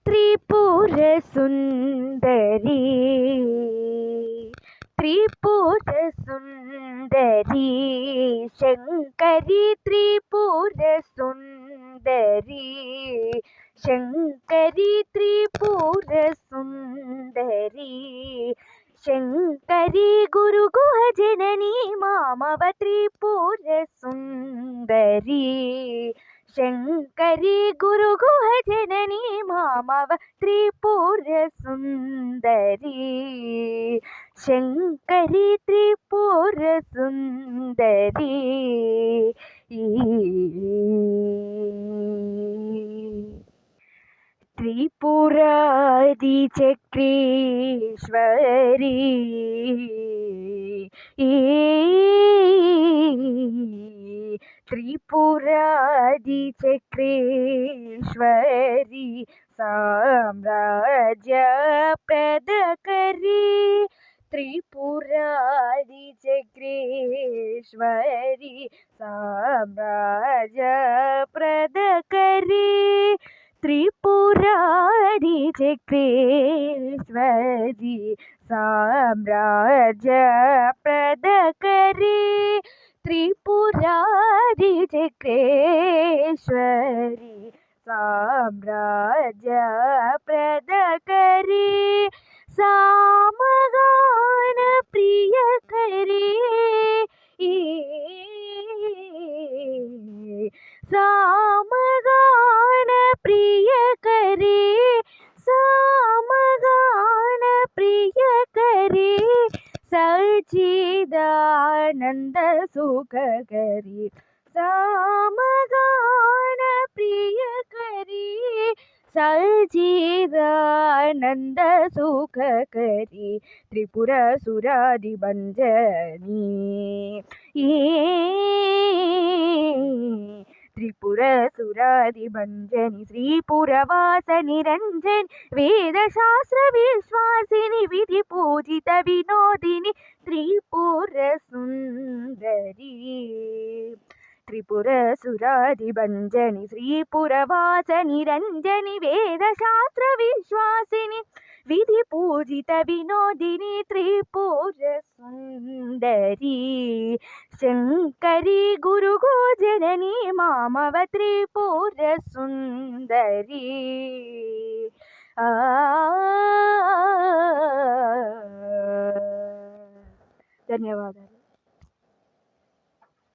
त्रिपुर सुंदरी त्रिपुर सुंदरी शंकरी त्रिपुर सुंदरी शंकरी त्रिपुर सुंदरी शंकरी गुरु गुह जननी मामव त्रिपुर सुंदरी शंकरी गुरु गुह जननी मामव त्रिपुर सुंदरी शंकरी त्रिपुर सुंदरी त्रिपुरादि चक्रेश्वरी त्रिपुरादि चक्रेश्वरी साम्राज्य प्रदकरी त्रिपुरादि चक्रेश्वरी साम्राज्य प्रदकरी त्रिपुरादि चक्रेश्वरी साम्राज्य प्रदकरी त्रिपुरादि चक्रेश्वरी साम्राज्य प्रदकरी सामगान प्रियकरी सामगान प्रियकरी सामगान प्रियकरी सच्चिदानंद सुखकरी सामगान प्रियकरी सच्चिदानंद सुखकरी त्रिपुर सुरादि भंजनी त्रिपुर सुरादि भंजनी श्रीपुरवास निरंजन वेद शास्त्र विश्वासिनी विधि पूजित विनोदिनी त्रिपुर सुंदरी त्रिपुर सुरादि भंजनी श्रीपुरवास निरंजनी वेद शास्त्र विश्वासिनी विधि पूजित विनोदिनी त्रिपुर सुंदरी शंकरी गुरु गो जननी मामव त्रिपुर सुंदरी ధన్యవాదాలు.